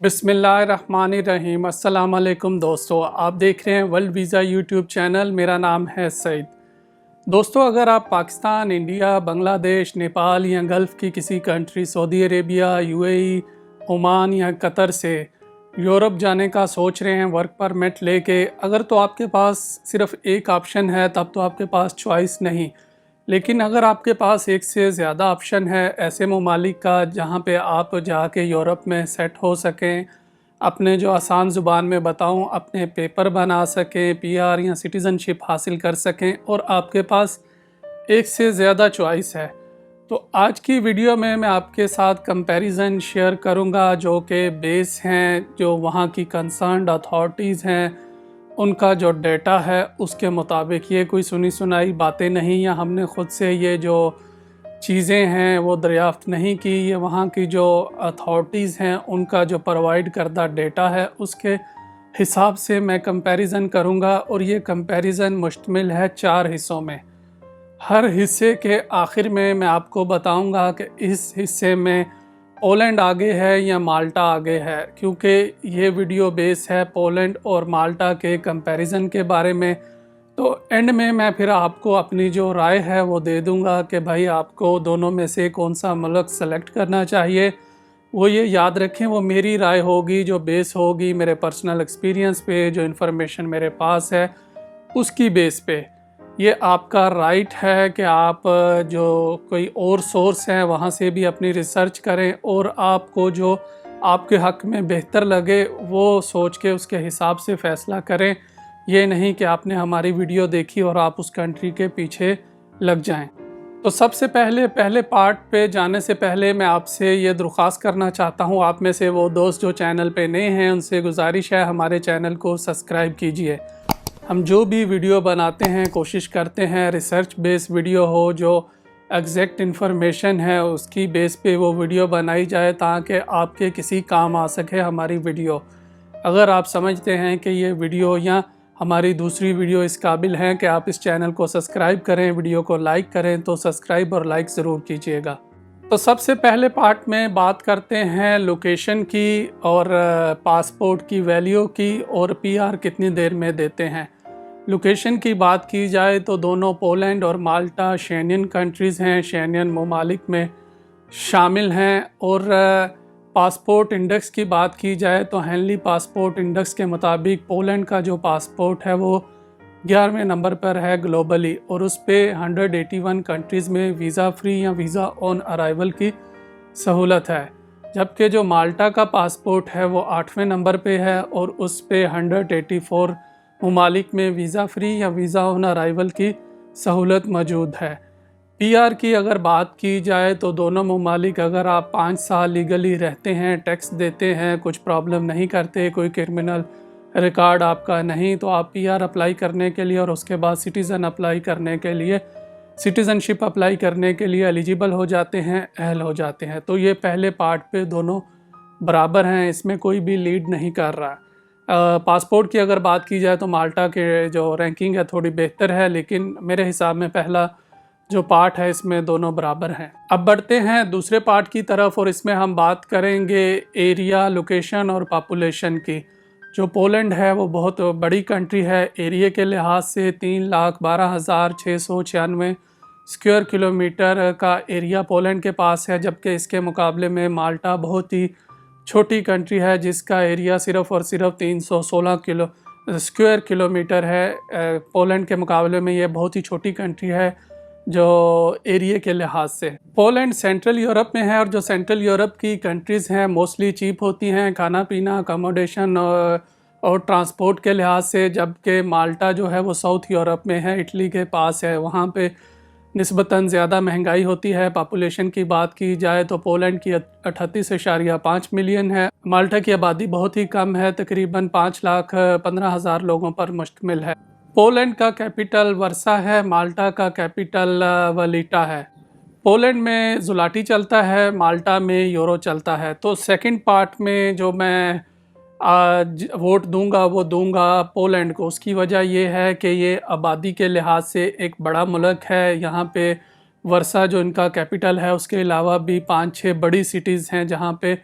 बिस्मिल्लाहिर्रहमानिर्रहीम। अस्सलाम वालेकुम दोस्तों, आप देख रहे हैं वर्ल्ड वीज़ा यूट्यूब चैनल। मेरा नाम है सईद। दोस्तों, अगर आप पाकिस्तान, इंडिया, बांग्लादेश, नेपाल या गल्फ़ की किसी country, Saudi Arabia, UAE, Oman या कतर से यूरोप जाने का सोच रहे हैं वर्क परमिट लेके, अगर तो आपके पास सिर्फ़ एक ऑप्शन है तब तो आपके पास चॉइस नहीं। लेकिन अगर आपके पास एक से ज़्यादा ऑप्शन है ऐसे ममालिक का जहाँ पे आप जाके यूरोप में सेट हो सकें, अपने जो आसान ज़ुबान में बताऊँ अपने पेपर बना सकें, पीआर या सिटीज़नशिप हासिल कर सकें और आपके पास एक से ज़्यादा चॉइस है, तो आज की वीडियो में मैं आपके साथ कंपैरिजन शेयर करूंगा जो कि बेस हैं, जो वहाँ की कंसर्न्ड अथॉरिटीज़ हैं, उनका जो डेटा है उसके मुताबिक। ये कोई सुनी सुनाई बातें नहीं या हमने ख़ुद से ये जो चीज़ें हैं वो दरियाफ़्त नहीं की, ये वहाँ की जो अथॉरिटीज़ हैं उनका जो प्रोवाइड करदा डेटा है उसके हिसाब से मैं कंपैरिजन करूँगा। और ये कंपैरिजन मुश्तमिल है 4 हिस्सों में। हर हिस्से के आखिर में मैं आपको बताऊंगा कि इस हिस्से में पोलैंड आगे है या माल्टा आगे है, क्योंकि ये वीडियो बेस है पोलैंड और माल्टा के कंपैरिजन के बारे में। तो एंड में मैं फिर आपको अपनी जो राय है वो दे दूंगा कि भाई आपको दोनों में से कौन सा मुल्क सेलेक्ट करना चाहिए। वो ये याद रखें, वो मेरी राय होगी जो बेस होगी मेरे पर्सनल एक्सपीरियंस पे, जो इन्फॉर्मेशन मेरे पास है उसकी बेस पे। ये आपका राइट है कि आप जो कोई और सोर्स है वहाँ से भी अपनी रिसर्च करें और आपको जो आपके हक़ में बेहतर लगे वो सोच के उसके हिसाब से फ़ैसला करें। ये नहीं कि आपने हमारी वीडियो देखी और आप उस कंट्री के पीछे लग जाएं। तो सबसे पहले पार्ट पे जाने से पहले मैं आपसे ये दरख्वास्त करना चाहता हूँ, आप में से वो दोस्त जो चैनल पे नए हैं उनसे गुजारिश है हमारे चैनल को सब्सक्राइब कीजिए। हम जो भी वीडियो बनाते हैं कोशिश करते हैं रिसर्च बेस्ड वीडियो हो, जो एग्जैक्ट इन्फॉर्मेशन है उसकी बेस पे वो वीडियो बनाई जाए ताकि आपके किसी काम आ सके हमारी वीडियो। अगर आप समझते हैं कि ये वीडियो या हमारी दूसरी वीडियो इस काबिल हैं कि आप इस चैनल को सब्सक्राइब करें, वीडियो को लाइक करें, तो सब्सक्राइब और लाइक ज़रूर कीजिएगा। तो सबसे पहले पार्ट में बात करते हैं लोकेशन की और पासपोर्ट की वैल्यू की और पीआर कितनी देर में देते हैं। लोकेशन की बात की जाए तो दोनों पोलैंड और माल्टा शेंगन कंट्रीज़ हैं, शेंगन ममालिक में शामिल हैं। और पासपोर्ट इंडेक्स की बात की जाए तो हेनली पासपोर्ट इंडेक्स के मुताबिक पोलैंड का जो पासपोर्ट है वो 11वें नंबर पर है ग्लोबली और उस पर 181 कंट्रीज़ में वीज़ा फ्री या वीज़ा ऑन अराइवल की सहूलत है। जबकि जो माल्टा का पासपोर्ट है वो 8वें नंबर पे है और उस पर 184 ममालिक में वीज़ा फ्री या वीज़ा ऑन अराइवल की सहूलत मौजूद है। पीआर की अगर बात की जाए तो दोनों ममालिक, अगर आप 5 साल लीगली रहते हैं, टैक्स देते हैं, कुछ प्रॉब्लम नहीं करते, कोई क्रिमिनल रिकॉर्ड आपका नहीं, तो आप पीआर अप्लाई करने के लिए और उसके बाद सिटीज़न अप्लाई करने के लिए, सिटीज़नशिप अप्लाई करने के लिए एलिजिबल हो जाते हैं, अहल हो जाते हैं। तो ये पहले पार्ट पे दोनों बराबर हैं, इसमें कोई भी लीड नहीं कर रहा। पासपोर्ट की अगर बात की जाए तो माल्टा के जो रैंकिंग है थोड़ी बेहतर है, लेकिन मेरे हिसाब में पहला जो पार्ट है इसमें दोनों बराबर हैं। अब बढ़ते हैं दूसरे पार्ट की तरफ और इसमें हम बात करेंगे एरिया, लोकेशन और पॉपुलेशन की। जो पोलैंड है वो बहुत बड़ी कंट्री है, एरिया के लिहाज से 3,12,696 स्क्वायर किलोमीटर का एरिया पोलैंड के पास है, जबकि इसके मुकाबले में माल्टा बहुत ही छोटी कंट्री है जिसका एरिया सिर्फ़ और सिर्फ 316 स्क्वायर किलोमीटर है। पोलैंड के मुकाबले में ये बहुत ही छोटी कंट्री है जो एरिया के लिहाज से। पोलैंड सेंट्रल यूरोप में है और जो सेंट्रल यूरोप की कंट्रीज़ हैं मोस्टली चीप होती हैं खाना पीना, अकोमोडेशन और ट्रांसपोर्ट के लिहाज से, जबकि माल्टा जो है वो साउथ यूरोप में है, इटली के पास है, वहाँ पे निस्बतन ज़्यादा महंगाई होती है। पॉपुलेशन की बात की जाए तो पोलैंड की 38.5 मिलियन है, माल्टा की आबादी बहुत ही कम है, तकरीबन 5,15,000 लोगों पर मुश्तमिल है। पोलैंड का कैपिटल वर्सा है, माल्टा का कैपिटल वलीटा है। पोलैंड में जुलाटी चलता है, माल्टा में यूरो चलता है। तो सेकंड पार्ट में जो मैं आज वोट दूंगा वो दूंगा पोलैंड को। उसकी वजह ये है कि ये आबादी के लिहाज से एक बड़ा मुल्क है। यहाँ पे वर्सा जो इनका कैपिटल है उसके अलावा भी 5-6 बड़ी सिटीज़ हैं जहाँ पे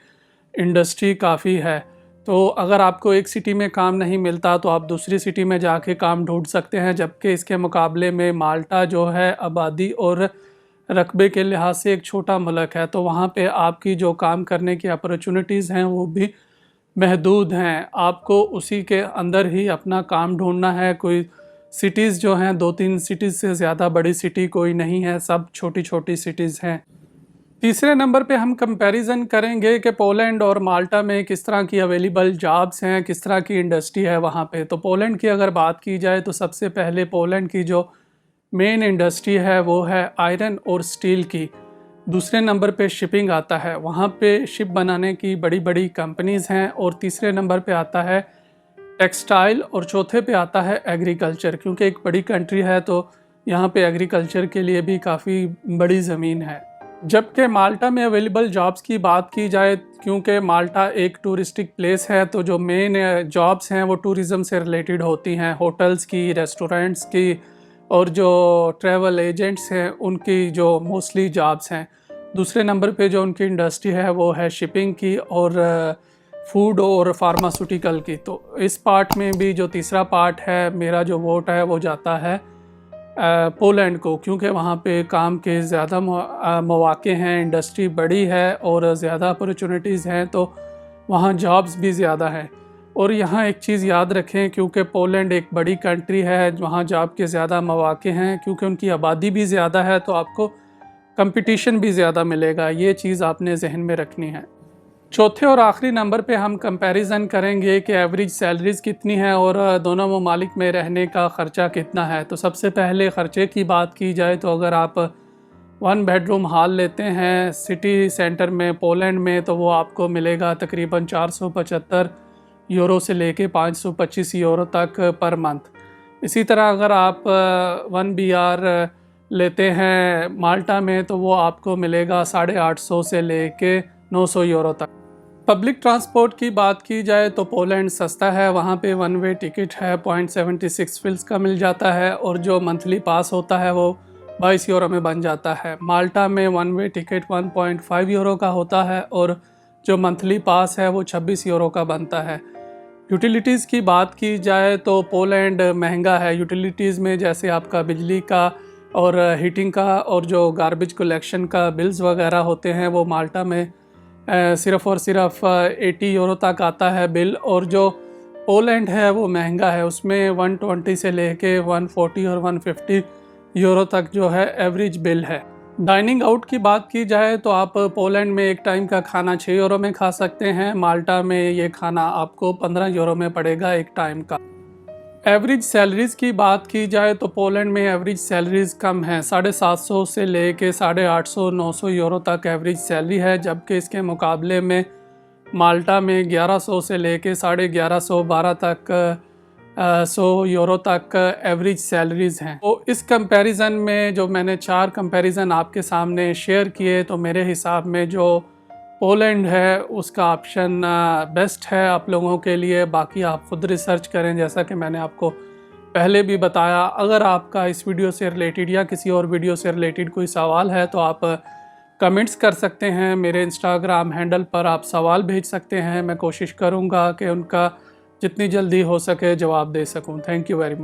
इंडस्ट्री काफ़ी है। तो अगर आपको एक सिटी में काम नहीं मिलता तो आप दूसरी सिटी में जाके काम ढूंढ सकते हैं, जबकि इसके मुकाबले में माल्टा जो है आबादी और रकबे के लिहाज से एक छोटा मुल्क है, तो वहाँ पे आपकी जो काम करने की अपॉर्चुनिटीज़ हैं वो भी महदूद हैं। आपको उसी के अंदर ही अपना काम ढूंढना है। कोई सिटीज़ जो हैं 2-3 सिटीज़ से ज़्यादा बड़ी सिटी कोई नहीं है, सब छोटी छोटी सिटीज़ हैं। तीसरे नंबर पे हम कंपैरिजन करेंगे कि पोलैंड और माल्टा में किस तरह की अवेलेबल जॉब्स हैं, किस तरह की इंडस्ट्री है वहाँ पे। तो पोलैंड की अगर बात की जाए तो सबसे पहले पोलैंड की जो मेन इंडस्ट्री है वो है आयरन और स्टील की। दूसरे नंबर पे शिपिंग आता है, वहाँ पे शिप बनाने की बड़ी बड़ी कंपनीज़ हैं। और तीसरे नंबर पे आता है टेक्सटाइल और चौथे पे आता है एग्रीकल्चर, क्योंकि एक बड़ी कंट्री है तो यहाँ पे एग्रीकल्चर के लिए भी काफ़ी बड़ी ज़मीन है। जबकि माल्टा में अवेलेबल जॉब्स की बात की जाए, क्योंकि माल्टा एक टूरिस्टिक प्लेस है, तो जो मेन जॉब्स हैं वो टूरिज़म से रिलेटेड होती हैं, होटल्स की, रेस्टोरेंट्स की, और जो ट्रैवल एजेंट्स हैं उनकी जो मोस्टली जॉब्स हैं। दूसरे नंबर पे जो उनकी इंडस्ट्री है वो है शिपिंग की और फूड और फार्मास्यूटिकल की। तो इस पार्ट में भी जो तीसरा पार्ट है, मेरा जो वोट है वो जाता है पोलैंड को, क्योंकि वहाँ पे काम के ज़्यादा मौक़े हैं, इंडस्ट्री बड़ी है और ज़्यादा अपॉर्चुनिटीज़ हैं, तो वहाँ जॉब्स भी ज़्यादा हैं। और यहाँ एक चीज़ याद रखें, क्योंकि पोलैंड एक बड़ी कंट्री है, वहाँ जॉब के ज़्यादा मौक़े हैं, क्योंकि उनकी आबादी भी ज़्यादा है, तो आपको कंपटीशन भी ज़्यादा मिलेगा। ये चीज़ आपने जहन में रखनी है। चौथे और आखिरी नंबर पे हम कंपैरिजन करेंगे कि एवरेज सैलरीज़ कितनी है और दोनों ममालिक में रहने का ख़र्चा कितना है। तो सबसे पहले ख़र्चे की बात की जाए तो अगर आप 1 बेडरूम हॉल लेते हैं सिटी सेंटर में पोलैंड में, तो वो आपको मिलेगा तकरीबन 475 यूरो से लेके 525 यूरो तक पर मंथ। इसी तरह अगर आप 1 BR लेते हैं माल्टा में, तो वो आपको मिलेगा 850 से लेके 900 यूरो तक। पब्लिक ट्रांसपोर्ट की बात की जाए तो पोलैंड सस्ता है, वहाँ पे 1 वे टिकट है 0.76 फिल्स का मिल जाता है, और जो मंथली पास होता है वो 22 यूरो में बन जाता है। माल्टा में 1 वे टिकट 1.5 यूरो का होता है और जो मंथली पास है वो 26 यूरो का बनता है। यूटिलिटीज़ की बात की जाए तो पोलैंड महंगा है यूटिलिटीज़ में, जैसे आपका बिजली का और हीटिंग का और जो गार्बेज कलेक्शन का बिल्स वगैरह होते हैं वो माल्टा में सिर्फ़ और सिर्फ 80 यूरो तक आता है बिल। और जो पोलैंड है वो महंगा है, उसमें 120 से लेके 140 और 150 यूरो तक जो है एवरेज बिल है। डाइनिंग आउट की बात की जाए तो आप पोलैंड में एक टाइम का खाना 6 यूरो में खा सकते हैं, माल्टा में ये खाना आपको 15 यूरो में पड़ेगा एक टाइम का। एवरेज सैलरीज़ की बात की जाए तो पोलैंड में एवरेज सैलरीज़ कम है, 750 से लेके 850-900 यूरो तक एवरेज सैलरी है, जबकि इसके मुकाबले में माल्टा में 1100 से लेके 1150-12 तक 100 यूरो तक एवरेज सैलरीज़ हैं। तो इस कंपैरिजन में जो मैंने 4 कंपैरिजन आपके सामने शेयर किए, तो मेरे हिसाब में जो पोलैंड है उसका ऑप्शन बेस्ट है आप लोगों के लिए। बाकी आप ख़ुद रिसर्च करें, जैसा कि मैंने आपको पहले भी बताया। अगर आपका इस वीडियो से रिलेटेड या किसी और वीडियो से रिलेटेड कोई सवाल है तो आप कमेंट्स कर सकते हैं, मेरे इंस्टाग्राम हैंडल पर आप सवाल भेज सकते हैं। मैं कोशिश करूँगा कि उनका जितनी जल्दी हो सके जवाब दे सकूँ। Thank you very much.